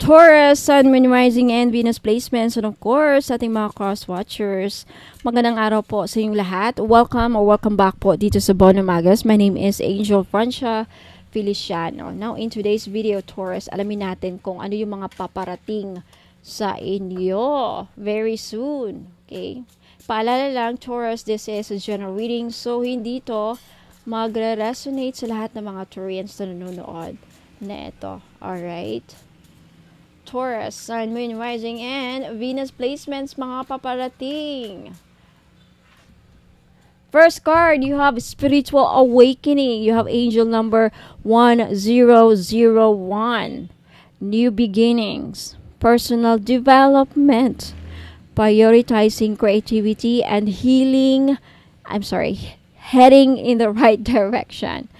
Taurus, Sun, Moon, Rising, and Venus placements. And of course, ating mga cross-watchers, magandang araw po sa inyong lahat. Welcome or welcome back po dito sa Bono Magas. My name is Angel Francia Feliciano. Now, in today's video, Taurus, alamin natin kung ano yung mga paparating sa inyo very soon. Okay? Paalala lang, Taurus, this is a general reading. So, hindi to magre-resonate sa lahat ng mga Taurians na nanonood na ito. Alright? Taurus, Sun, Moon, Rising, and Venus placements, mga paparating. First card, you have Spiritual Awakening. You have angel number 1001. New beginnings, personal development, prioritizing creativity and healing. Heading in the right direction.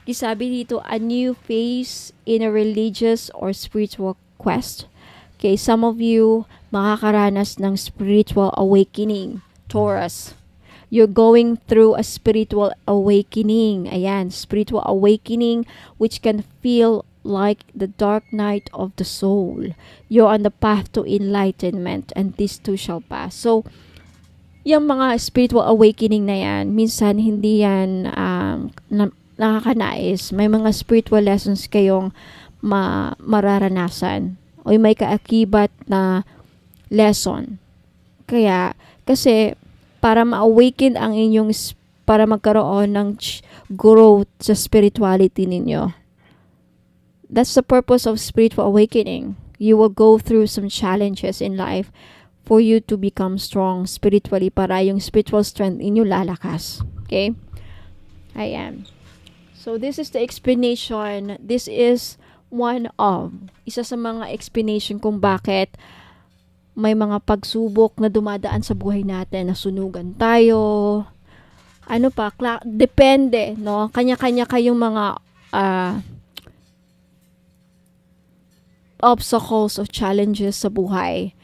Sabi dito, a new phase in a religious or spiritual quest. Okay, some of you makakaranas ng spiritual awakening, Taurus. You're going through a spiritual awakening. Ayan, spiritual awakening which can feel like the dark night of the soul. You're on the path to enlightenment and this too shall pass. So, yung mga spiritual awakening na yan, minsan hindi yan nakakanais. May mga spiritual lessons kayong mararanasan o may kaakibat na lesson. Kasi para ma-awaken ang inyong, para magkaroon ng growth sa spirituality ninyo. That's the purpose of spiritual awakening. You will go through some challenges in life for you to become strong spiritually, para yung spiritual strength inyo lalakas. Okay? Ayan. So this is the explanation. This is isa sa mga explanation kung bakit may mga pagsubok na dumadaan sa buhay natin, nasunugan tayo. Ano pa? Depende, no? Kanya-kanya kayong mga obstacles or challenges sa buhay.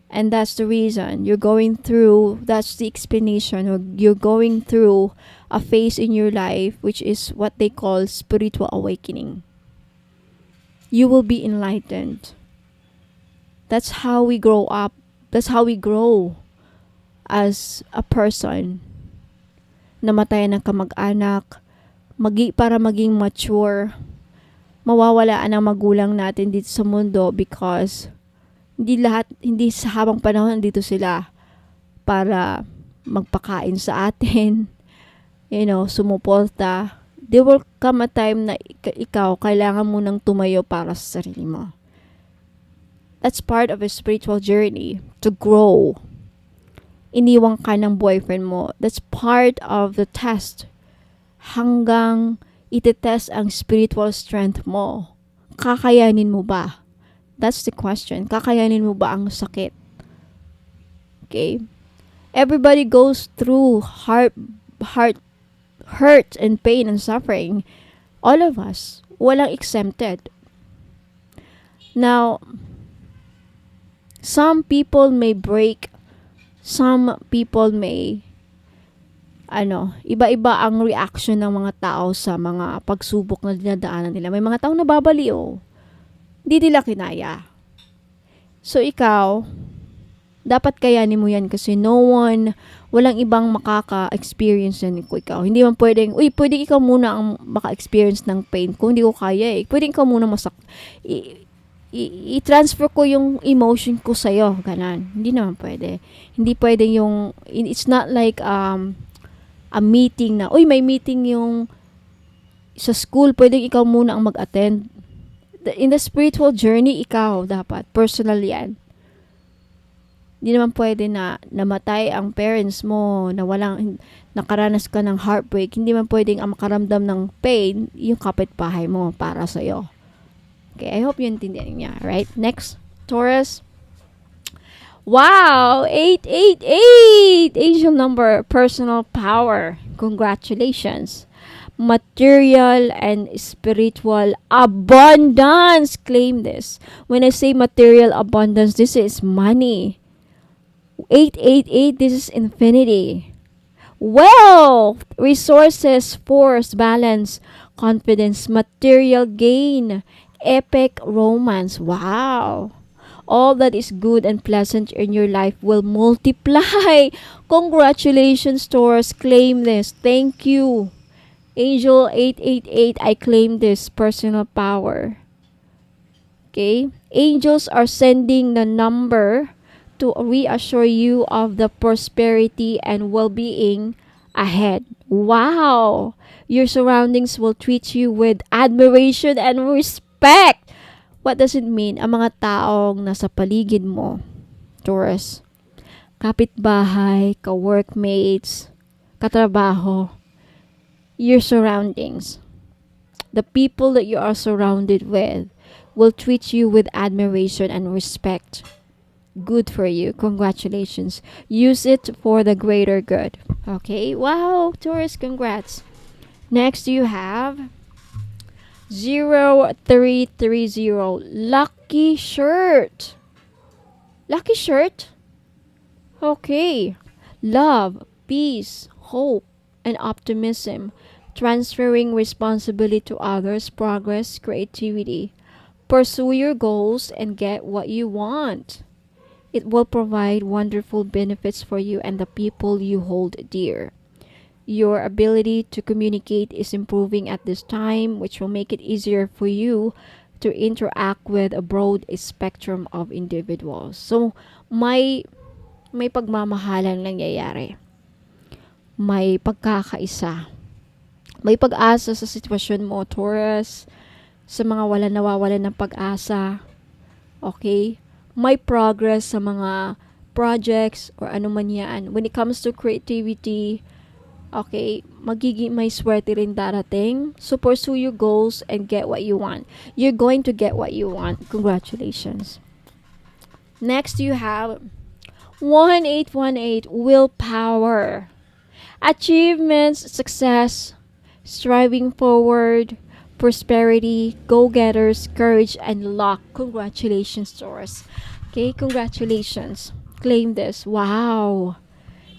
And that's the reason you're going through, that's the explanation, you're going through a phase in your life which is what they call spiritual awakening. You will be enlightened. That's how we grow up. That's how we grow as a person. Namatayan ng kamag-anak, para maging mature. Mawawalaan ang magulang natin dito sa mundo because hindi sa habang panahon dito sila para magpakain sa atin, sumuporta. There will come a time na ikaw kailangan mo nang tumayo para sa sarili mo. That's part of a spiritual journey, to grow. Iniwan ka ng boyfriend mo. That's part of the test. Hanggang itetest ang spiritual strength mo. Kakayanin mo ba? That's the question. Kakayanin mo ba ang sakit? Okay? Everybody goes through hurt and pain and suffering. All of us. Walang exempted. Now, some people may break. Some people may iba-iba ang reaction ng mga tao sa mga pagsubok na dinadaanan nila. May mga taong nababaliw. Hindi nila kinaya. So, ikaw, dapat kayanin mo yan kasi walang ibang makaka-experience yan kung ikaw. Hindi man pwedeng ikaw muna ang maka-experience ng pain kung hindi ko kaya eh. Pwedeng ikaw muna i-transfer ko yung emotion ko sa'yo. Ganon. Hindi naman pwede. Hindi pwede it's not like a meeting na, may meeting yung sa school, pwedeng ikaw muna ang mag-attend. In the spiritual journey, ikaw dapat. Personal yan. Hindi naman pwede na namatay ang parents mo, na nakaranas ka ng heartbreak. Hindi naman pwedeng ang makaramdam ng pain yung kapitbahay mo para sa'yo. Okay, I hope yun intindihan niya. Right? Next, Taurus. Wow! 888! Angel number, personal power. Congratulations. Material and spiritual abundance. Claim this. When I say material abundance, this is money. 888, this is infinity. Wealth, resources, force, balance, confidence, material gain, Epic romance. Wow. All that is good and pleasant in your life will multiply. Congratulations, Taurus. Claim this. Thank you. Angel 888, I claim this personal power. Okay? Angels are sending the number to reassure you of the prosperity and well-being ahead. Wow! Your surroundings will treat you with admiration and respect. What does it mean? Ang mga taong nasa paligid mo, Taurus, kapitbahay, ka-workmates, katrabaho, your surroundings, the people that you are surrounded with will treat you with admiration and respect. Good for you. Congratulations. Use it for the greater good. Okay? Wow, Taurus, congrats. Next, you have 0330. Lucky shirt. Lucky shirt? Okay. Love, peace, hope, and optimism. Transferring responsibility to others, progress, creativity. Pursue your goals and get what you want. It will provide wonderful benefits for you and the people you hold dear. Your ability to communicate is improving at this time, which will make it easier for you to interact with a broad spectrum of individuals. So, may pagmamahalan nangyayari. May pagkakaisa. May pag-asa sa sitwasyon mo, Taurus. Sa mga nawawalan ng pag-asa. Okay? May progress sa mga projects or ano man yan. When it comes to creativity, okay, may swerte rin darating. So, pursue your goals and get what you want. You're going to get what you want. Congratulations. Next, you have 1818, willpower. Achievements, success, striving forward, prosperity, go-getters, courage, and luck. Congratulations, Taurus. Okay, congratulations. Claim this. Wow.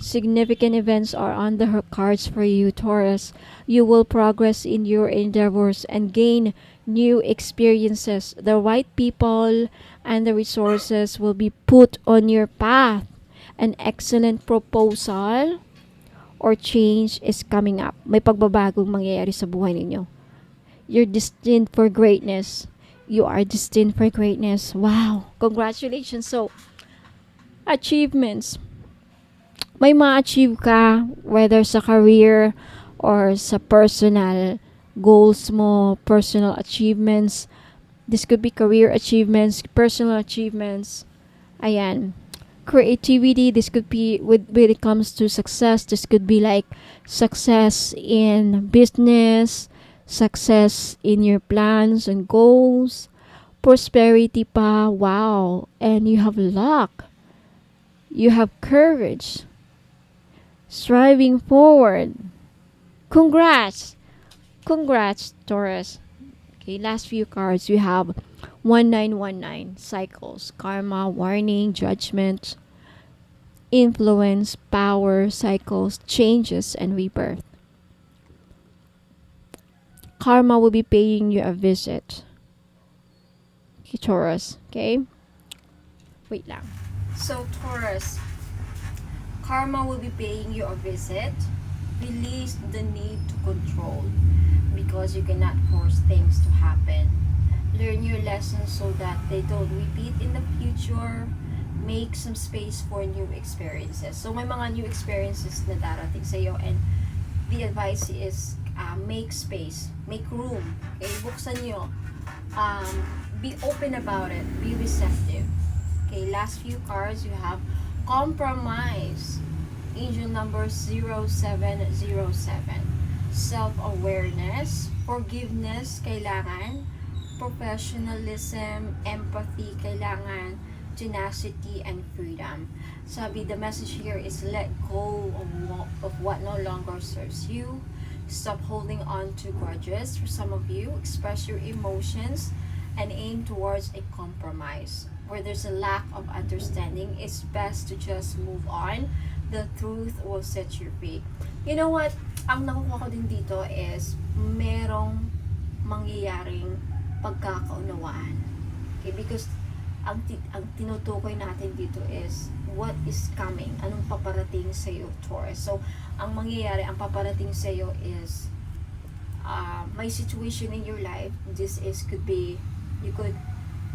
Significant events are on the cards for you, Taurus. You will progress in your endeavors and gain new experiences. The right people and the resources will be put on your path. An excellent proposal or change is coming up. May pagbabagong mangyayari sa buhay ninyo. You're destined for greatness. You are destined for greatness. Wow. Congratulations. So, achievements. May ma-achieve ka, whether sa career or sa personal goals mo, personal achievements. This could be career achievements, personal achievements. Ayan. Creativity, this could be when it comes to success. This could be like success in business, success in your plans and goals, prosperity pa, wow, and you have luck, you have courage, striving forward. Congrats, Taurus. Okay, last few cards, you have 1919, cycles, karma, warning, judgment, influence, power, cycles, changes, and rebirth. Karma will be paying you a visit. Okay, Taurus. Okay? Wait lang. So, Taurus, karma will be paying you a visit. Release the need to control because you cannot force things to happen. Learn your lessons so that they don't repeat in the future. Make some space for new experiences. So, may mga new experiences na darating sa iyo, and the advice is make space, make room. Okay, buksan nyo. Be open about it. Be receptive. Okay, last few cards, you have compromise. Angel number 0707. Self-awareness, forgiveness, kailangan. Professionalism, empathy, kailangan. Tenacity, and freedom. Sabi, the message here is let go of what no longer serves you. Stop holding on to grudges. For some of you, express your emotions and aim towards a compromise. Where there's a lack of understanding, it's best to just move on. The truth will set you free. You know what? Ang nakukuha ko din dito is merong mangyayaring pagkakaunawaan. Okay, because ang tinutukoy natin dito is what is coming, anong paparating sa iyo, Taurus. So ang mangyayari, ang paparating sa iyo is may situation in your life. This is could be,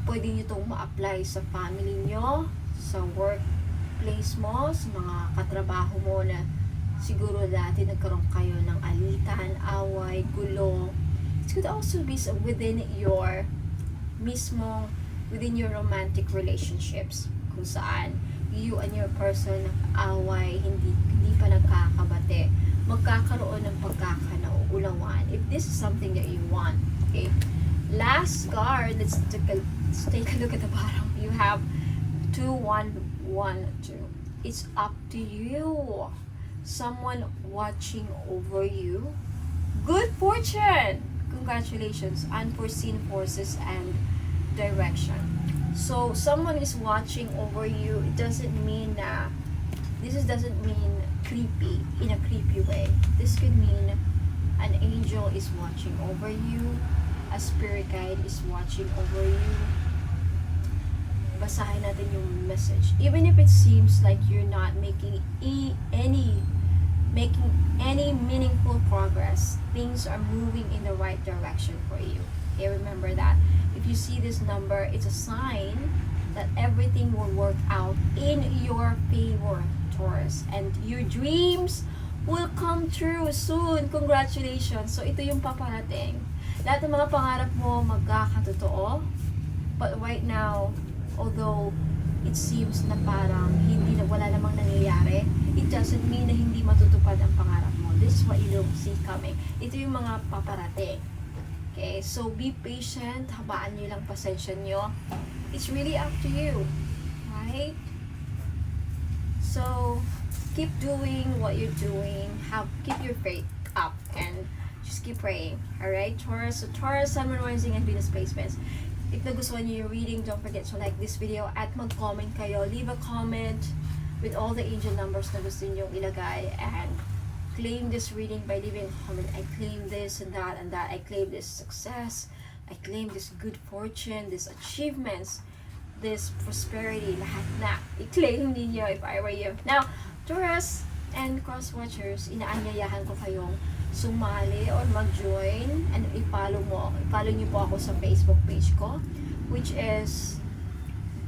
pwede nyo itong ma-apply sa family nyo, sa workplace mo, sa mga katrabaho mo na siguro dati nagkaroon kayo ng alitan, away, gulo. It could also be within your romantic relationships, kung saan you and your person nag-away, hindi pa nagkakabate, magkakaroon ng pagkakaunawaan if this is something that you want. Okay, last card, let's take a look at the bottom. You have 2-1-1-2. It's up to you. Someone watching over you. Good fortune, congratulations, unforeseen forces and direction. So someone is watching over you. It doesn't mean doesn't mean creepy in a creepy way. This could mean an angel is watching over you, a spirit guide is watching over you. Basahin natin yung message. Even if it seems like you're not making any meaningful progress, things are moving in the right direction for you. Okay, remember that. If you see this number, it's a sign that everything will work out in your favor, Taurus. And your dreams will come true soon. Congratulations. So, ito yung paparating. Lahat ng mga pangarap mo magkakatotoo. But right now, although it seems na parang wala namang nangyayari, it doesn't mean na hindi matutupad ang pangarap mo. This is what you don't see coming. Ito yung mga paparating. Okay, so be patient. Habaan nyo lang pasensya nyo. It's really up to you. Right? So, keep doing what you're doing. Keep your faith up and just keep praying. Alright, Taurus? So, Taurus, Sun, Moon, Rising, and Venus placements. If nagustuhan nyo yung reading, don't forget to like this video at mag-comment kayo. Leave a comment with all the angel numbers na gusto nyo ilagay and claim this reading by leaving a comment. I claim this and that and that. I claim this success. I claim this good fortune, this achievements, this prosperity. Lahat na i-claim ninyo if I were you. Now, Taurus and cross-watchers, inaanyayahan ko kayong sumali or mag-join and i-follow nyo po ako sa Facebook page ko, which is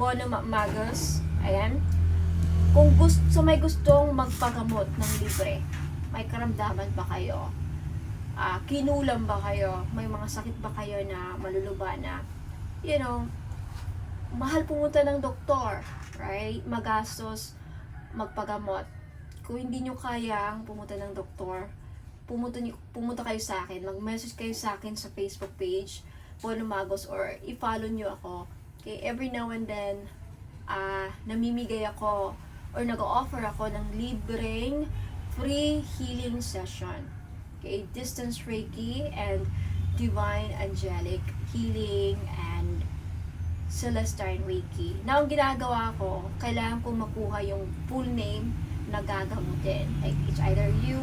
Bono Magos. Ayan. Kung may gustong magpagamot ng libre, may karamdaman ba kayo? Kinulam ba kayo? May mga sakit ba kayo na maluluba na, mahal pumunta ng doktor, right? Magastos, magpagamot. Kung hindi nyo kayang pumunta ng doktor, pumunta kayo sa akin, mag-message kayo sa akin sa Facebook page, Bono Magos, or i-follow nyo ako. Okay, every now and then, namimigay ako or nag-offer ako ng libreng free healing session. Okay, distance Reiki and divine angelic healing and Celestine Reiki. Now, ang ginagawa ko, kailangan ko makuha yung full name na gagamutin. Like, it's either you,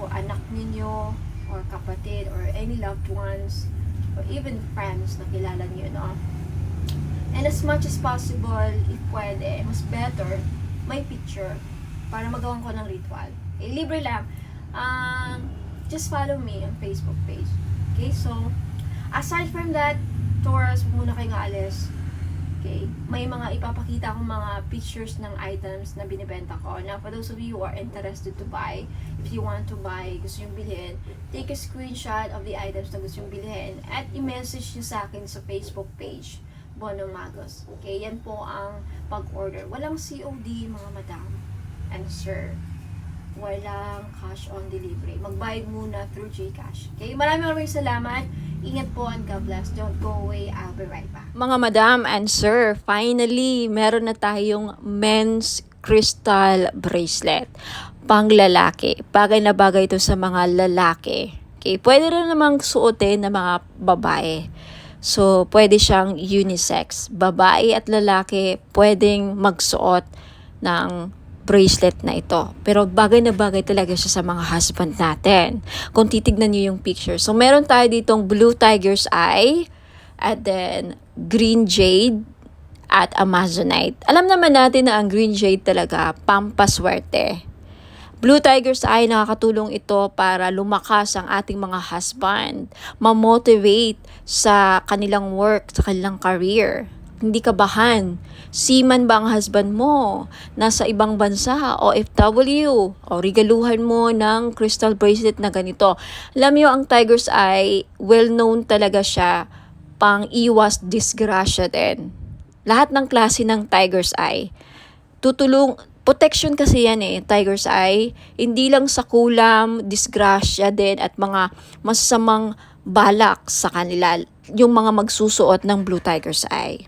or anak ninyo, or kapatid, or any loved ones, or even friends na kilala nyo, no? And as much as possible, if pwede, mas better, may picture, para magawan ko ng ritual. Okay, libre lang. Just follow me on Facebook page. Okay, so, aside from that, Taurus, muna kayo nga alis. Okay, may mga ipapakita akong mga pictures ng items na binibenta ko. Now, for those of you who are interested to buy, if you want to buy, gusto yung bilhin, take a screenshot of the items na gusto yung bilhin at i-message nyo sa akin sa Facebook page, Bono Magos. Okay, yan po ang pag-order. Walang COD, mga madam and sir. Walang cash on delivery. Magbayad muna through GCash. Okay, maraming salamat. Ingat po and God bless. Don't go away. I'll be right back. Mga madam and sir, finally, meron na tayong men's crystal bracelet. Pang lalaki. Bagay na bagay ito sa mga lalaki. Okay, pwede rin namang suotin ng mga babae. So, pwede siyang unisex. Babae at lalaki pwedeng magsuot ng bracelet na ito. Pero bagay na bagay talaga siya sa mga husband natin. Kung titignan niyo yung picture. So, meron tayo ditong blue tiger's eye. at then green jade, at amazonite. Alam naman natin na ang green jade talaga, pampaswerte. Blue tiger's eye, nakakatulong ito para lumakas ang ating mga husband, ma-motivate sa kanilang work, sa kanilang career. Hindi kabahan. Seaman ba ang husband mo? Nasa ibang bansa, OFW, o regaluhan mo ng crystal bracelet na ganito. Alam niyo, ang tiger's eye, well-known talaga siya, pang iwas disgrasya din. Lahat ng klase ng tiger's eye, protection kasi yan tiger's eye, hindi lang sa kulam, disgrasya din at mga masasamang balak sa kanila, yung mga magsusuot ng blue tiger's eye.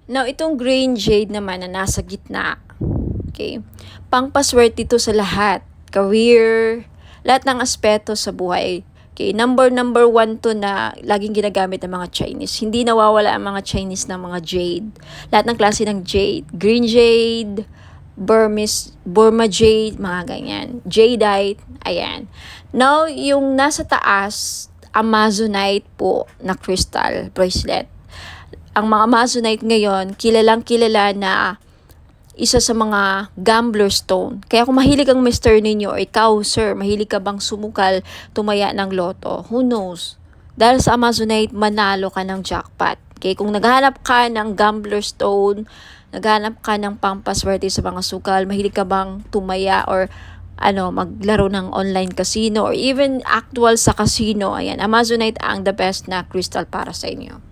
Now, itong green jade naman na nasa gitna, okay, pangpaswerte ito sa lahat, career, lahat ng aspeto sa buhay. Okay, number one to na laging ginagamit ng mga Chinese. Hindi nawawala ang mga Chinese ng mga jade. Lahat ng klase ng jade. Green jade, Burma jade, mga ganyan. Jadeite, ayan. Now, yung nasa taas, amazonite po na crystal bracelet. Ang mga amazonite ngayon, kilalang kilala na isa sa mga gambler stone. Kaya kung mahilig ang mister ninyo or ikaw, sir, mahilig ka bang sumukal, tumaya ng loto, who knows? Dahil sa amazonite, manalo ka ng jackpot. Okay? Kung naghahanap ka ng gambler stone, naghahanap ka ng pampaswerte sa mga sukal, mahilig ka bang tumaya or maglaro ng online casino or even actual sa casino, ayan, amazonite ang the best na crystal para sa inyo.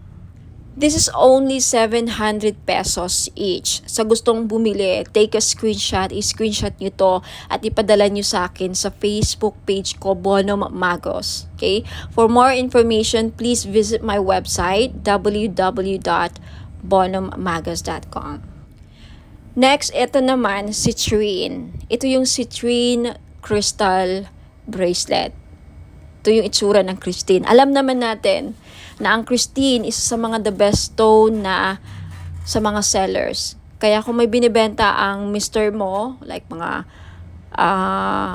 This is only 700 pesos each. Sa gustong bumili, take a screenshot, i-screenshot nyo to at ipadala nyo sa akin sa Facebook page ko, Bonum Magos. Okay? For more information, please visit my website, www.bonummagos.com. Next, ito naman, citrine. Ito yung citrine crystal bracelet. Ito yung itsura ng Christine. Alam naman natin na ang Christine isa sa mga the best stone na sa mga sellers. Kaya kung may binibenta ang mister mo, like mga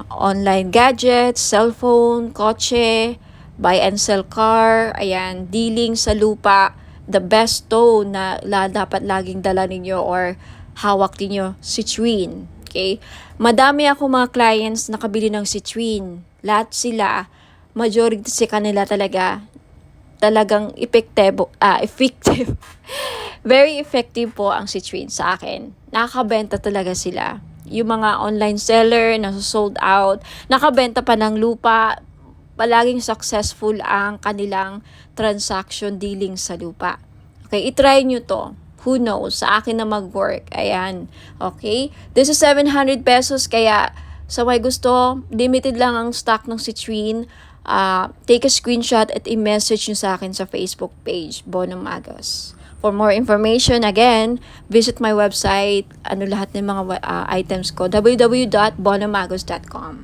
online gadgets, cellphone, kotse, buy and sell car, ayan, dealing sa lupa, the best stone na dapat laging dala ninyo or hawak ninyo, citrine. Okay? Madami ako mga clients na nakabili ng citrine. Lahat sila, majority sa kanila talagang effective. Very effective po ang citrine sa akin. Nakakabenta talaga sila. Yung mga online seller na sold out, nakabenta pa ng lupa, palaging successful ang kanilang transaction dealing sa lupa. Okay, itry nyo to. Who knows? Sa akin na mag-work. Ayan. Okay? This is 700 pesos kaya sa may gusto, limited lang ang stock ng citrine. Take a screenshot at i-message nyo sa akin sa Facebook page, Bonum Magos. For more information, again, visit my website, lahat ng mga items ko, www.bonummagos.com.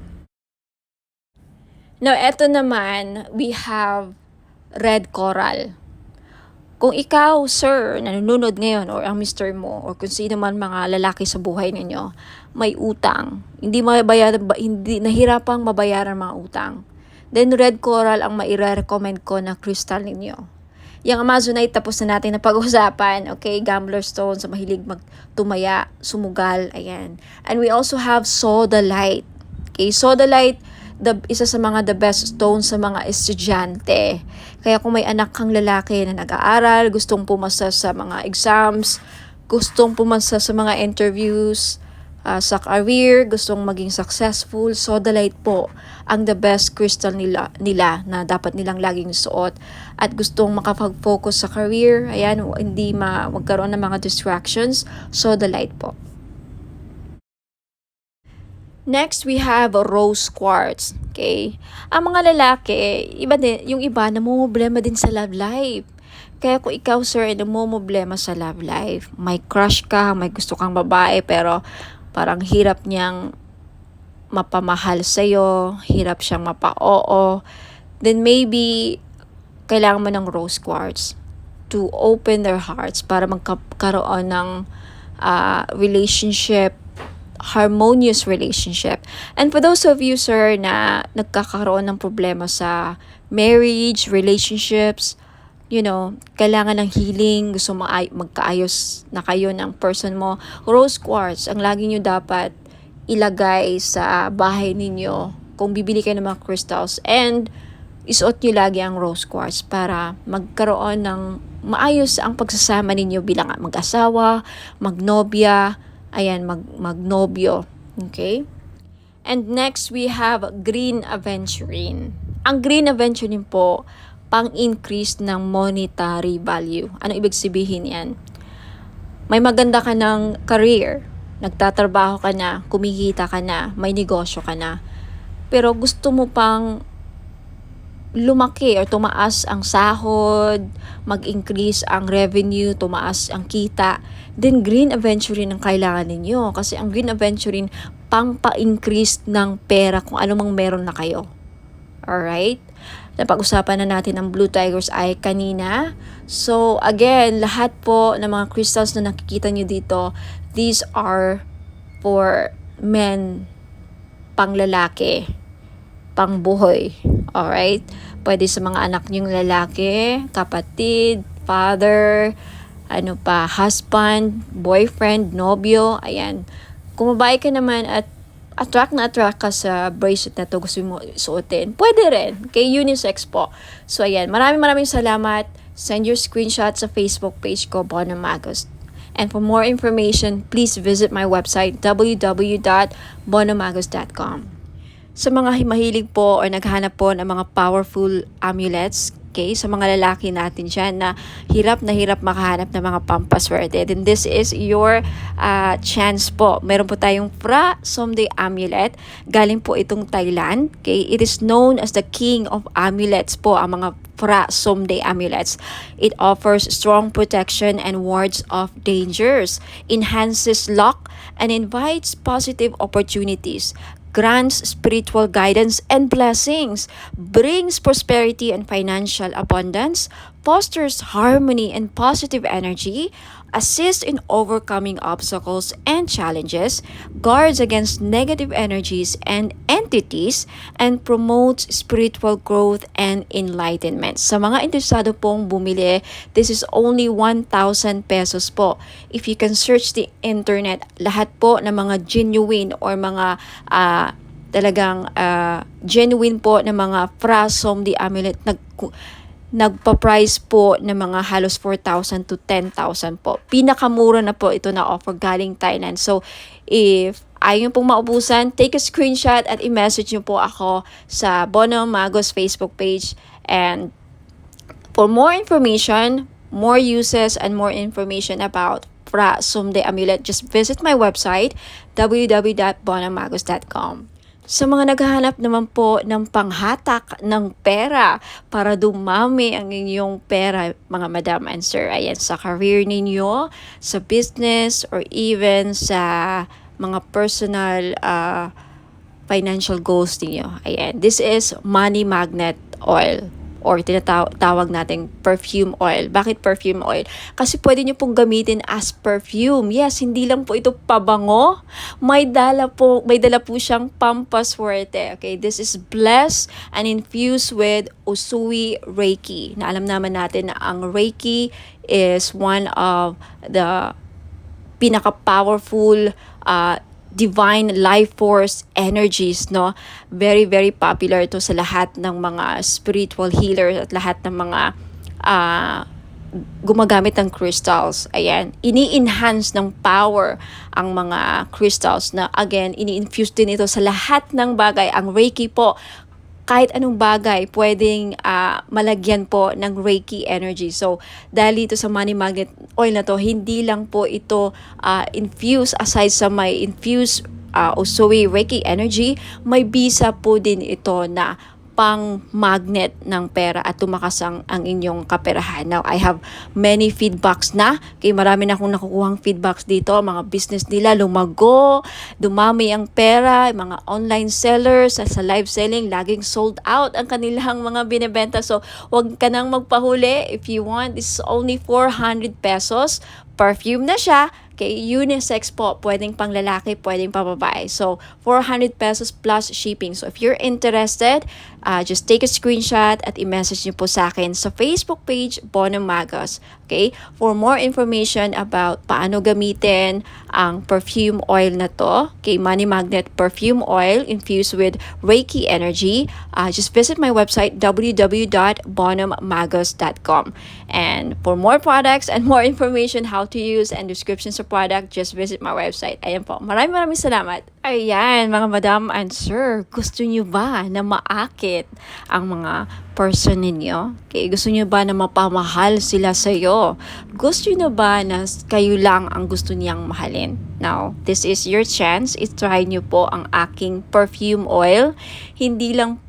Now, eto naman, we have red coral. Kung ikaw, sir, nanonood ngayon, or ang mister mo, or kung sino man mga lalaki sa buhay ninyo, may utang, hindi nahirapang mabayaran mga utang, then red coral ang maire-recommend ko na crystal ninyo. Yung amazonite, tapos na natin na pag-usapan, okay? Gambler stone, sa mahilig magtumaya, sumugal, ayan. And we also have sodalite. Okay, sodalite, isa sa mga the best stone sa mga estudyante. Kaya kung may anak kang lalaki na nag-aaral, gustong pumasa sa mga exams, gustong pumasa sa mga interviews, sa career, gustong maging successful, sodalite po ang the best crystal nila na dapat nilang laging suot. At gustong makapag-focus sa career, ayan, hindi magkaroon ng mga distractions, sodalite po. Next, we have rose quartz. Okay? Ang mga lalaki, yung iba namumblema din sa love life. Kaya kung ikaw, sir, namumblema sa love life, may crush ka, may gusto kang babae, pero parang hirap niyang mapamahal sa'yo, hirap siyang mapa-oo, then maybe kailangan mo ng rose quartz to open their hearts para magkaroon ng relationship, harmonious relationship. And for those of you, sir, na nagkakaroon ng problema sa marriage, relationships, kailangan ng healing, gusto magkaayos na kayo ng person mo, rose quartz ang lagi nyo dapat ilagay sa bahay ninyo kung bibili kayo ng mga crystals, and isuot nyo lagi ang rose quartz para magkaroon ng maayos ang pagsasama ninyo bilang mag-asawa, magnobya, magnobyo. Okay? And next, we have green aventurine. Ang green aventurine po, pang-increase ng monetary value. Ano ibig sabihin yan? May maganda ka ng career, nagtatrabaho ka na, kumikita ka na, may negosyo ka na, pero gusto mo pang lumaki o tumaas ang sahod, mag-increase ang revenue, tumaas ang kita, then green aventurine ang kailangan ninyo. Kasi ang green aventurine, pang-pa-increase ng pera kung ano mang meron na kayo. Alright? Napag-usapan na natin ang Blue Tiger's Eye kanina. So, again, lahat po ng mga crystals na nakikita nyo dito, these are for men, panglalaki, pangbuhay. Alright? Pwede sa mga anak nyong lalaki, kapatid, father, husband, boyfriend, nobyo, ayan. Kung babae ka naman at attract ka sa bracelet na to, gusto mo suotin, pwede rin. Kay unisex po. So, ayan. Maraming salamat. Send your screenshot sa Facebook page ko, Bona Magos. And for more information, please visit my website, www.bonamagos.com. Sa mga mahilig po or naghahanap po ng mga powerful amulets, okay, sa mga lalaki natin dyan na hirap makahanap ng mga pampaswerte, then this is your chance po. Meron po tayong Phra Somday Amulet. Galing po itong Thailand. Okay? It is known as the king of amulets po, ang mga Phra Somday Amulets. It offers strong protection and wards off dangers, enhances luck, and invites positive opportunities, grants spiritual guidance and blessings, brings prosperity and financial abundance, fosters harmony and positive energy, assists in overcoming obstacles and challenges, guards against negative energies and entities, and promotes spiritual growth and enlightenment. Sa mga interesado pong bumili, this is only 1,000 pesos po. If you can search the internet, lahat po ng mga genuine or mga genuine po na mga Phra Somday Amulet nagpa-price po ng mga halos 4,000 to 10,000 po. Pinakamura na po ito na offer galing Thailand. So, if ayaw pong maubusan, take a screenshot at i-message nyo po ako sa Bona Magos Facebook page. And for more information, more uses, and more information about Phra Somday Amulet, just visit my website, www.bonamagos.com. Sa mga naghahanap naman po ng panghatak ng pera para dumami ang inyong pera, mga madam and sir, ayan, sa career ninyo, sa business, or even sa mga personal financial goals ninyo. Ayan, this is money magnet oil, or tinatawag nating perfume oil. Bakit perfume oil? Kasi pwede nyo pong gamitin as perfume. Yes, hindi lang po ito pabango. May dala po siyang pampaswerte. Okay, this is blessed and infused with Usui Reiki. Na alam naman natin na ang Reiki is one of the pinaka-powerful divine life force energies, no? Very popular ito sa lahat ng mga spiritual healers at lahat ng mga gumagamit ng crystals. Ayan, ini-enhance ng power ang mga crystals na, again, ini-infuse din ito sa lahat ng bagay. Ang Reiki po, kahit anong bagay, pwedeng malagyan po ng Reiki energy. So, dahil dito sa money magnet oil na to, hindi lang po ito infuse, aside sa may infuse Usui Reiki energy, may bisa po din ito na pang magnet ng pera at tumakas ang inyong kaperahan. Now, I have many feedbacks na. Kaya marami na akong nakukuhang feedbacks dito. Mga business nila lumago, dumami ang pera, mga online sellers sa live selling, laging sold out ang kanilang mga binebenta. So, wag ka nang magpahuli. If you want, this is only 400 pesos. Perfume na siya. Okay, unisex po, pwedeng pang lalaki, pwedeng pang babae. So, 400 pesos plus shipping. So, if you're interested, just take a screenshot at i-message niyo po sa akin sa Facebook page, Bono Magos. Okay? For more information about paano gamitin ang perfume oil na to, okay, Money Magnet Perfume Oil infused with Reiki energy, just visit my website, www.bonommagos.com. And for more products and more information how to use and descriptions of product, just visit my website. Ayan po. Maraming salamat. Ayan, mga madam and sir, gusto nyo ba na maakit ang mga person ninyo? Okay, gusto nyo ba na mapamahal sila sa'yo? Gusto nyo ba na kayo lang ang gusto niyang mahalin? Now, this is your chance. I-try nyo po ang aking perfume oil. Hindi lang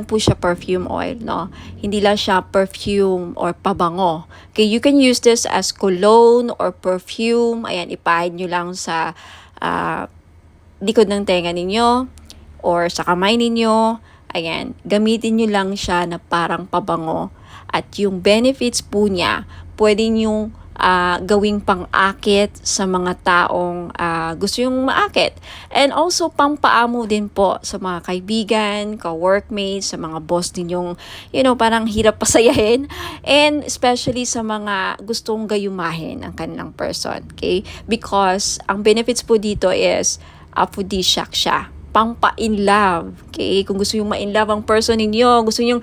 po siya perfume oil, no? Hindi lang siya perfume or pabango. Okay, you can use this as cologne or perfume. Ayan, ipahid nyo lang sa likod ng tenga ninyo or sa kamay ninyo. Ayan, gamitin nyo lang siya na parang pabango. At yung benefits po niya, pwede nyo gawing pang-akit sa mga taong gusto yung maakit. And also, pampaamo din po sa mga kaibigan, ka-workmates, sa mga boss ninyong, parang hirap pasayahin. And especially sa mga gustong gayumahin ang kanilang person. Okay? Because ang benefits po dito is aphrodisiac siya. Pampa-in love. Okay? Kung gusto yung ma-in love ang person ninyo, gusto yung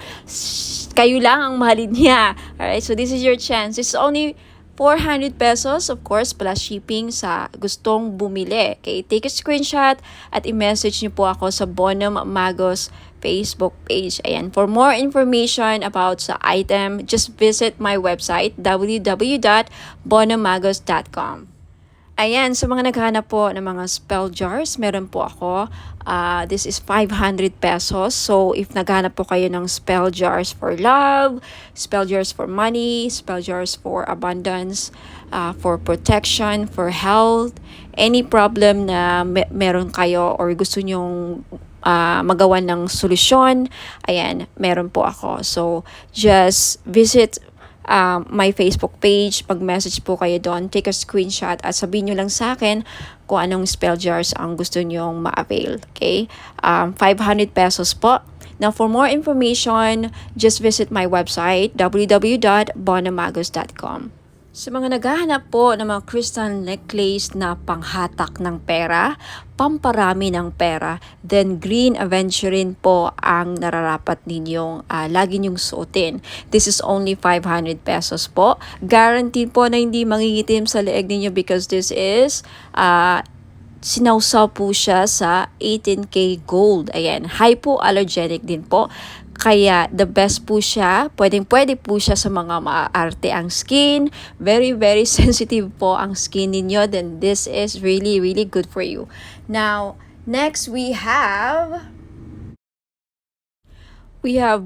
kayo lang ang mahalin niya. Alright? So this is your chance. It's only 400 pesos, of course, plus shipping sa gustong bumili. Okay? Take a screenshot at i-message niyo po ako sa Bono Magos Facebook page. Ayan. For more information about sa item, just visit my website, www.bonomagos.com. Ayan, sa mga naghahanap po ng mga spell jars, meron po ako. This is 500 pesos. So, if naghahanap po kayo ng spell jars for love, spell jars for money, spell jars for abundance, for protection, for health, any problem na meron kayo or gusto nyong magawa ng solusyon, ayan, meron po ako. So, just visit my Facebook page, pag-message po kayo doon, take a screenshot at sabihin nyo lang sa akin kung anong spell jars ang gusto nyong ma-avail. Okay? 500 pesos po. Now, for more information, just visit my website, www.bonomagos.com. Sa mga naghahanap po ng mga crystal necklace na panghatak ng pera, pamparami ng pera, then green aventurine po ang nararapat ninyong lagi nyong suotin. This is only 500 pesos po. Guaranteed po na hindi mangingitim sa leeg ninyo because this is sinawsaw po siya sa 18K gold. Ayan, hypoallergenic din po. Kaya the best po siya, pwede po siya sa mga maarte ang skin, very very sensitive po ang skin ninyo, then this is really really good for you. Now, next we have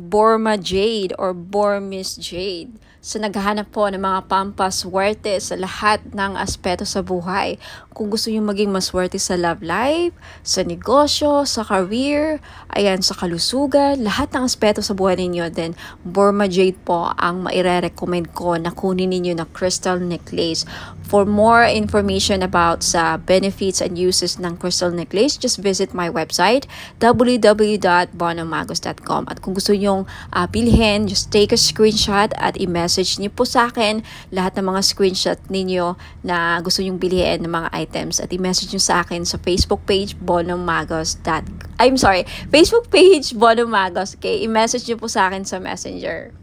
Burma Jade or Burmese Jade. So, naghahanap po ng mga pampaswerte sa lahat ng aspeto sa buhay. Kung gusto nyo maging maswerte sa love life, sa negosyo, sa career, ayan, sa kalusugan, lahat ng aspeto sa buhay ninyo, then Burma Jade po ang maire-recommend ko na kunin ninyo na crystal necklace. For more information about sa benefits and uses ng crystal necklace, just visit my website, www.bonomagos.com. At kung gusto nyong bilhin, just take a screenshot at i-message niyo po sa akin lahat ng mga screenshot ninyo na gusto nyong bilhin ng mga items at i-message niyo sa akin sa Facebook page Facebook page Bono Magos. Okay, i-message niyo po sa akin sa Messenger.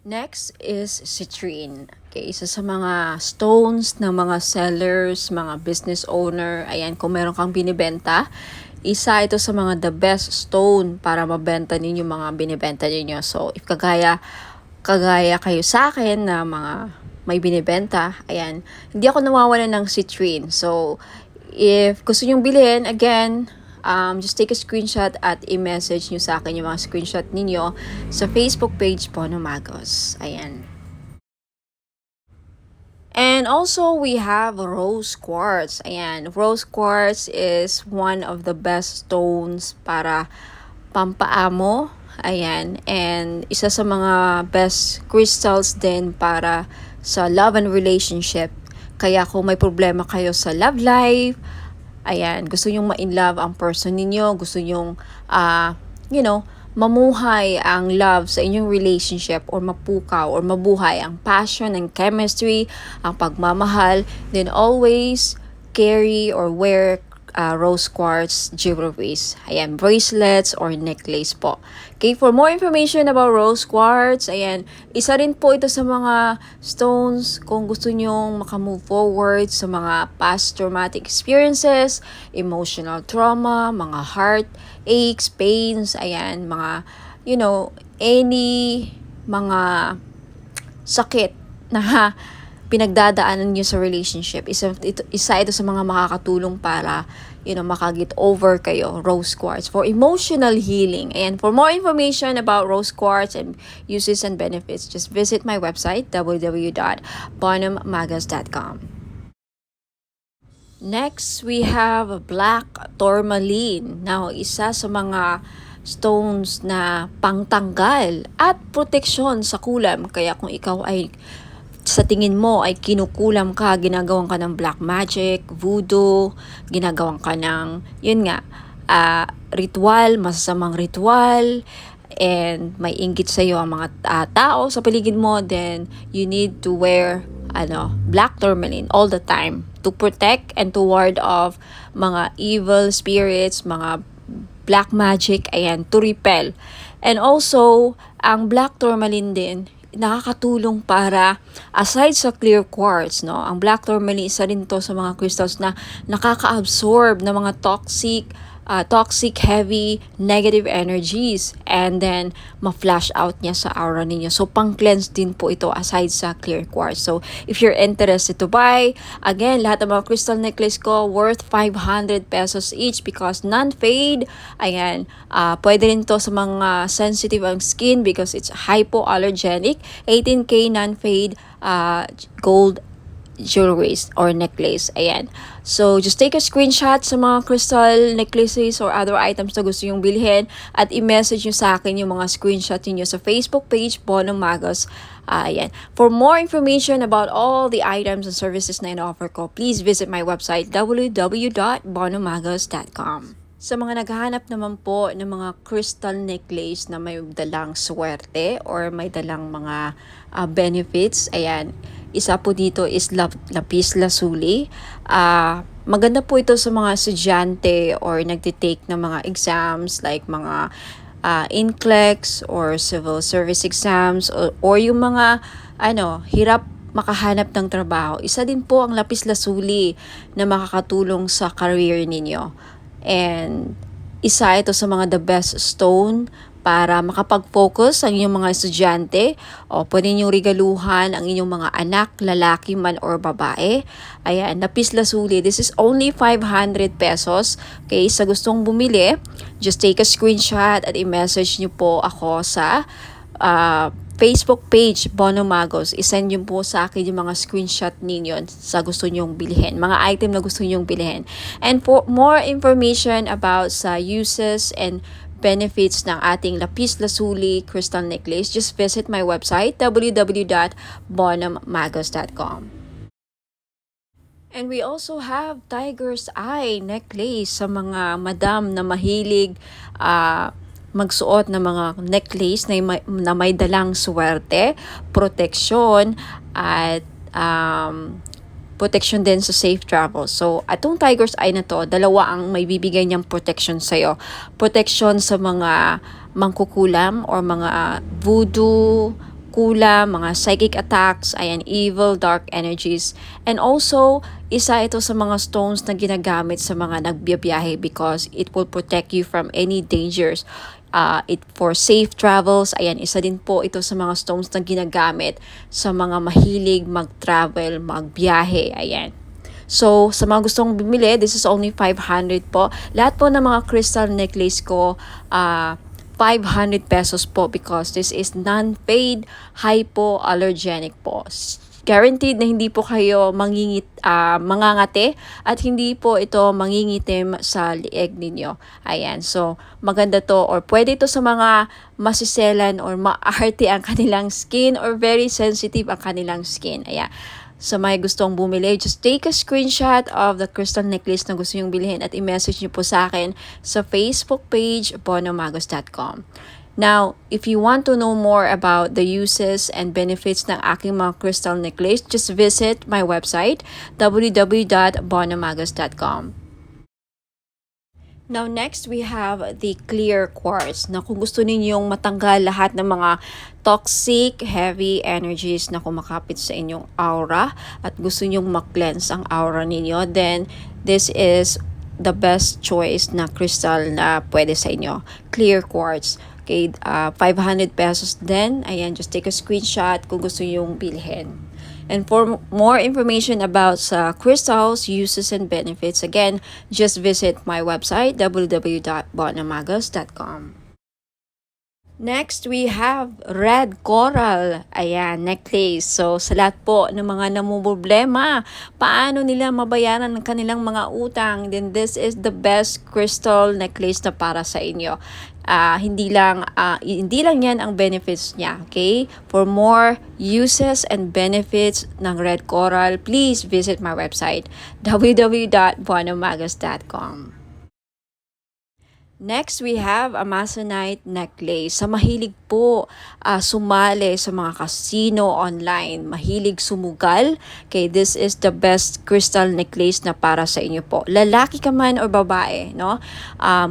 Next is citrine. Okay, isa sa mga stones ng mga sellers, mga business owner. Ayan, kung meron kang binibenta, isa ito sa mga the best stone para mabenta ninyo mga binibenta ninyo. So, if kagaya kayo sa akin na mga may binibenta, ayan, hindi ako nawawalan ng citrine. So, if gusto nyong bilhin, again, just take a screenshot at i-message nyo sa akin yung mga screenshot ninyo sa Facebook page Bono Magos. Ayan. And also, we have rose quartz. Ayan, rose quartz is one of the best stones para pampaamo. Ayan, and isa sa mga best crystals din para sa love and relationship. Kaya kung may problema kayo sa love life, ayan, gusto nyong ma-in-love ang person ninyo, gusto nyong, mamuhay ang love sa inyong relationship or mapukaw or mabuhay ang passion and chemistry, ang pagmamahal, then always carry or wear rose quartz jewelries. Ayan, bracelets or necklace po. Okay, for more information about rose quartz, ayan, isa rin po ito sa mga stones kung gusto nyong makamove forward sa mga past traumatic experiences, emotional trauma, mga heart aches, pains, ayan, mga, any mga sakit na pinagdadaanan nyo sa relationship. Isa ito sa mga makakatulong para, makagit over kayo, rose quartz, for emotional healing. And for more information about rose quartz and uses and benefits, just visit my website, www.bonhammagas.com. Next, we have black tourmaline. Now, isa sa mga stones na pangtanggal at proteksyon sa kulam. Kaya kung ikaw ay sa tingin mo ay kinukulam ka, ginagawan ka ng black magic, voodoo, ginagawan ka ng, ritual, masasamang ritual, and may inggit sa iyo ang mga tao sa paligid mo, then you need to wear black tourmaline all the time to protect and to ward off mga evil spirits, mga black magic, ayan, to repel. And also, ang black tourmaline din, nakakatulong para, aside sa clear quartz, ang black tourmaline, isa rin to sa mga crystals na nakaka-absorb ng mga toxic, heavy, negative energies, and then ma-flash out niya sa aura ninyo. So, pang-cleanse din po ito aside sa clear quartz. So, if you're interested to buy, again, lahat ng mga crystal necklace ko worth 500 pesos each because non-fade. Ayan, pwede rin to sa mga sensitive ang skin because it's hypoallergenic. 18K non-fade gold jewelries or necklace. Ayan. So, just take a screenshot sa mga crystal necklaces or other items na gusto yung bilhin at i-message nyo sa akin yung mga screenshot niyo sa Facebook page, Bonham Magos. Ayan. For more information about all the items and services na in-offer ko, please visit my website, www.bonhammagos.com. Sa mga naghahanap naman po ng mga crystal necklace na may dalang swerte or may dalang mga benefits, ayan, isa po dito is lapis lazuli. Maganda po ito sa mga estudyante or nagtitake ng mga exams like mga NCLEX or civil service exams or yung mga hirap makahanap ng trabaho. Isa din po ang lapis lazuli na makakatulong sa career ninyo. And isa ito sa mga the best stone para makapag-focus ang inyong mga estudyante o pwede niyong regaluhan ang inyong mga anak, lalaki man or babae. Ayan, lapis lazuli. This is only 500 pesos. Okay, sa gustong bumili, just take a screenshot at i-message niyo po ako sa Facebook page, Bonham Magos. I-send niyo po sa akin yung mga screenshot ninyo sa gusto nyong bilhin. Mga item na gusto nyong bilhin. And for more information about sa uses and benefits ng ating lapis lazuli crystal necklace, just visit my website, www.bonhammagos.com. And we also have tiger's eye necklace sa mga madam na mahilig magsuot ng mga necklace na may dalang swerte, proteksyon, at protection din sa safe travel. So, atong tiger's eye na to, dalawa ang may bibigay niyang protection sa'yo. Protection sa mga mangkukulam or mga voodoo, kulam, mga psychic attacks, ayan, evil, dark energies. And also, isa ito sa mga stones na ginagamit sa mga nagbiyabiyahe because it will protect you from any dangers. For safe travels, ayan, isa din po ito sa mga stones na ginagamit sa mga mahilig mag-travel, magbiyahe, ayan. So, sa mga gustong bumili, this is only 500 po. Lahat po ng mga crystal necklace ko, 500 pesos po because this is non-fade, hypoallergenic po. Guaranteed na hindi po kayo mangangate at hindi po ito mangingitim sa lieg ninyo. Ayan, so maganda to or pwede ito sa mga masiselan or maarte ang kanilang skin or very sensitive ang kanilang skin. Ayan. Sa may gustong bumili, just take a screenshot of the crystal necklace na gusto nyong bilhin at i-message nyo po sa akin sa Facebook page, bonomagos.com. Now, if you want to know more about the uses and benefits ng aking mga crystal necklace, just visit my website, www.bonomagos.com. Now, next, we have the clear quartz na kung gusto ninyong matanggal lahat ng mga toxic, heavy energies na kumakapit sa inyong aura at gusto nyong mag-cleanse ang aura ninyo, then this is the best choice na crystal na pwede sa inyo. Clear quartz. Okay, 500 pesos din. Ayan, just take a screenshot kung gusto nyong bilhin. And for more information about crystals, uses, and benefits, again, just visit my website, www.bonomagos.com. Next, we have red coral. Ayan, necklace. So, sa lahat po ng mga namumroblema, paano nila mabayaran ang kanilang mga utang, then this is the best crystal necklace na para sa inyo. Hindi lang yan ang benefits niya, okay? For more uses and benefits ng red coral, please visit my website, www.bonomagos.com. Next, we have Amazonite necklace. Sa mahilig po sumali sa mga casino online, mahilig sumugal, okay, this is the best crystal necklace na para sa inyo po. Lalaki ka man o babae, no?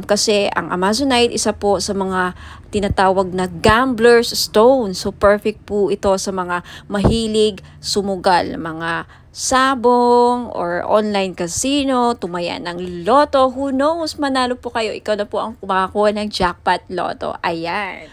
Kasi ang Amazonite, isa po sa mga tinatawag na gambler's stone. So, perfect po ito sa mga mahilig sumugal, mga sabong or online casino, tumaya ng loto, who knows, manalo po kayo, ikaw na po ang kumakakuha ng jackpot loto. Ayan,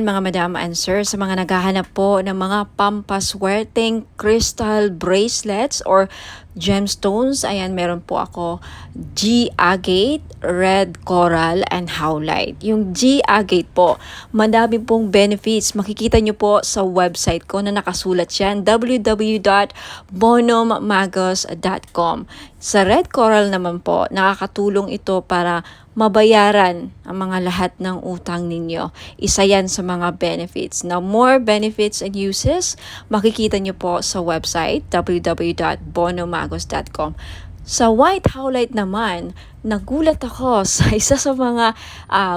mga madam and sir, sa mga naghahanap po ng mga pampaswerteng crystal bracelets or gemstones, ayan, meron po ako G-agate, red coral, and howlite. Yung G-agate po, madami pong benefits. Makikita nyo po sa website ko na nakasulat yan, www.bonomagos.com. Sa red coral naman po, nakakatulong ito para mabayaran ang mga lahat ng utang ninyo. Isa yan sa mga benefits. Now, more benefits and uses, makikita nyo po sa website, www.bonomagos.com. Sa white howlite naman, nagulat ako sa isa sa mga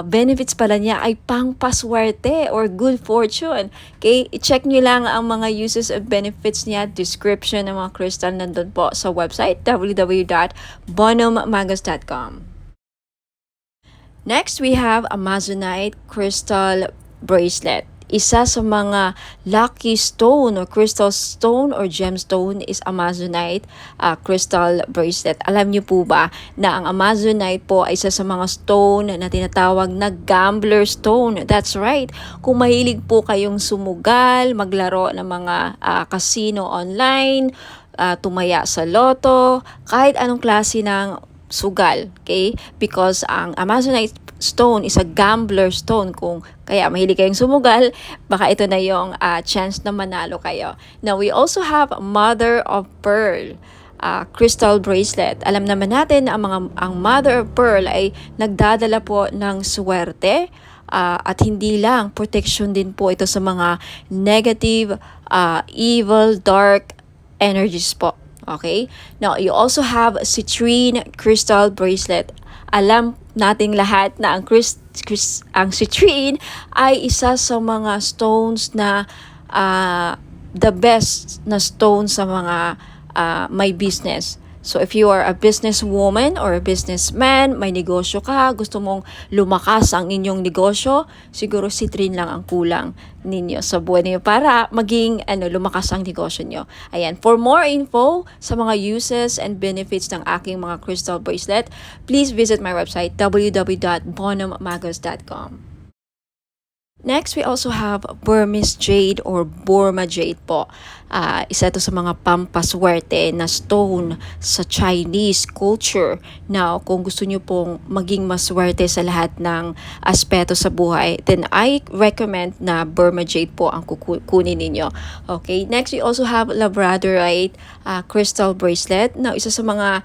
benefits pala niya ay pangpaswerte or good fortune. Okay, i-check nyo lang ang mga uses and benefits niya, description ng mga crystal nandun po sa website, www.bonomagos.com. Next, we have Amazonite crystal bracelet. Isa sa mga lucky stone or crystal stone or gemstone is Amazonite crystal bracelet. Alam niyo po ba na ang Amazonite po ay isa sa mga stone na tinatawag na gambler stone? That's right. Kung mahilig po kayong sumugal, maglaro ng mga casino online, tumaya sa loto, kahit anong klase ng sugal, okay? Because ang Amazonite stone is a gambler stone. Kung kaya mahilig kayong sumugal, baka ito na yung chance na manalo kayo. Now, we also have mother of pearl crystal bracelet. Alam naman natin ang mother of pearl ay nagdadala po ng swerte at hindi lang, protection din po ito sa mga negative, evil, dark energies po. Okay? Now, you also have citrine crystal bracelet. Alam nating lahat na ang citrine ay isa sa mga stones na the best na stone sa mga may business. So if you are a businesswoman or a businessman, may negosyo ka, gusto mong lumakas ang inyong negosyo, siguro citrine lang ang kulang ninyo sa buhay niyo para maging lumakas ang negosyo niyo. Ayan, for more info sa mga uses and benefits ng aking mga crystal bracelet, please visit my website www.bonomagos.com. Next, we also have Burmese jade or Burma jade po. Isa ito sa mga pampaswerte na stone sa Chinese culture. Now, kung gusto nyo pong maging maswerte sa lahat ng aspeto sa buhay, then I recommend na Burma jade po ang kukunin ninyo. Okay, next we also have Labradorite crystal bracelet. Now, isa sa mga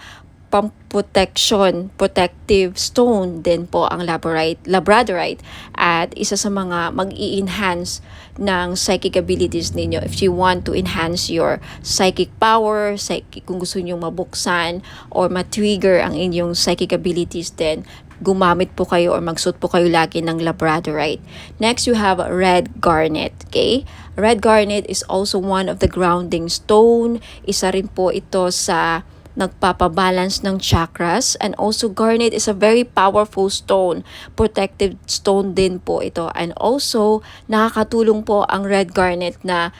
pamprotection, protective stone din po ang labradorite at isa sa mga mag-i-enhance ng psychic abilities ninyo if you want to enhance your psychic power, kung gusto niyo mabuksan or ma-trigger ang inyong psychic abilities din, gumamit po kayo or magsuot po kayo lagi ng labradorite. Next, you have red garnet. Okay? Red garnet is also one of the grounding stone. Isa rin po ito sa nagpapabalance ng chakras, and also garnet is a very powerful stone, protective stone din po ito, and also nakakatulong po ang red garnet na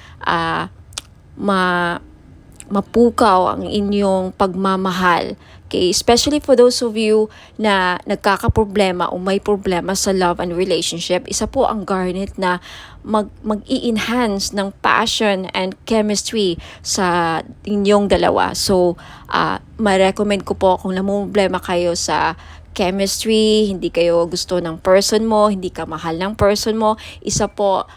mapukaw ang inyong pagmamahal. Okay, especially for those of you na nagkakaproblema o may problema sa love and relationship, isa po ang garnet na mag-i-enhance ng passion and chemistry sa inyong dalawa. So, ma-recommend ko po kung namumblema kayo sa chemistry, hindi kayo gusto ng person mo, hindi ka mahal ng person mo, isa po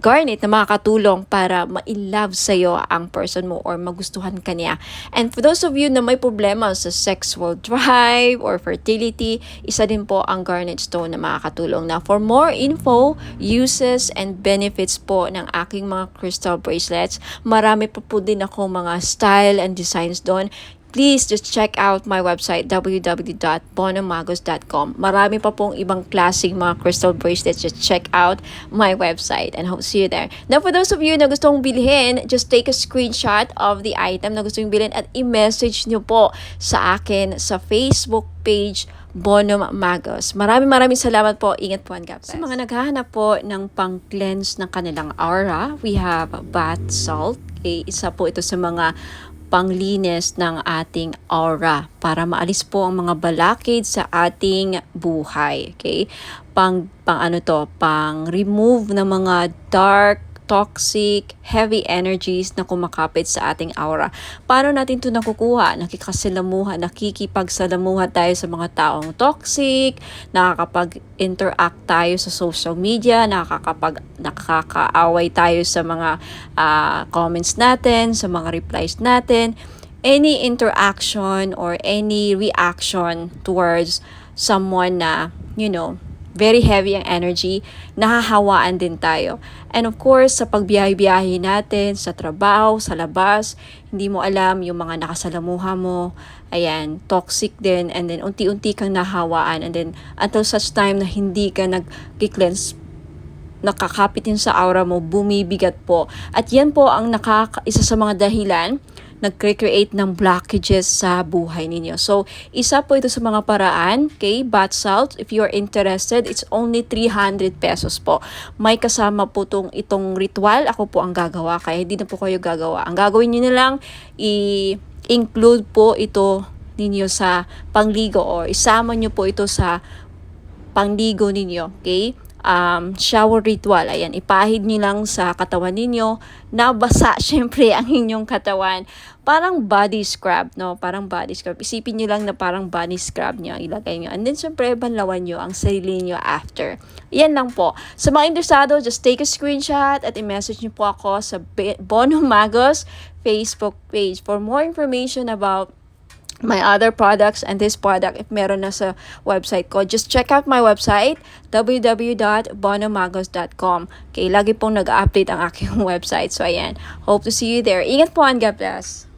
garnet na makakatulong para ma-in-love sa'yo ang person mo or magustuhan ka niya. And for those of you na may problema sa sexual drive or fertility, isa din po ang garnet stone na makakatulong. Now, for more info, uses, and benefits po ng aking mga crystal bracelets, marami pa po din ako mga style and designs doon. Please just check out my website, www.bonomagos.com. Marami pa pong ibang klaseng mga crystal bracelets. Just check out my website and hope to see you there. Now, for those of you na gustong bilhin, just take a screenshot of the item na gusto nyo bilhin at i-message nyo po sa akin sa Facebook page Bono Magos. Maraming salamat po. Ingat po and God bless. Sa mga naghahanap po ng pang-cleanse ng kanilang aura, we have bath salt. Okay, isa po ito sa mga panglinis ng ating aura para maalis po ang mga balakid sa ating buhay. Okay? Pang remove ng mga dark, toxic, heavy energies na kumakapit sa ating aura. Paano natin ito nakukuha? Nakikipagsalamuha tayo sa mga taong toxic, nakakapag-interact tayo sa social media, nakakaaway tayo sa mga comments natin, sa mga replies natin. Any interaction or any reaction towards someone na, very heavy ang energy, nahahawaan din tayo. And of course, sa pagbiyahe-biyahe natin, sa trabaho, sa labas, hindi mo alam yung mga nakasalamuha mo, ayan, toxic din, and then unti-unti kang nahawaan, and then until such time na hindi ka nag-cleanse, nakakapit yun sa aura mo, bumibigat po. At yan po ang isa sa mga dahilan nag-create ng blockages sa buhay ninyo. So, isa po ito sa mga paraan, okay, bath salt. If you're interested, it's only 300 pesos po. May kasama po itong ritual. Ako po ang gagawa, kaya hindi na po kayo gagawa. Ang gagawin nyo na lang, i-include po ito ninyo sa pangligo or isama nyo po ito sa pangligo ninyo, okay? Shower ritual. Ayan, ipahid nyo lang sa katawan ninyo. Nabasa, syempre, ang inyong katawan. Parang body scrub, no? Parang body scrub. Isipin nyo lang na parang body scrub nyo. Ilagay nyo. And then, syempre, banlawan nyo ang sarili nyo after. Yan lang po. Sa mga interesado, just take a screenshot at i-message nyo po ako sa Bono Magos Facebook page. For more information about my other products and this product, if meron na sa website ko, just check out my website, www.bonomagos.com. Okay, lagi pong nag-update ang aking website. So, ayan. Hope to see you there. Ingat po and God bless.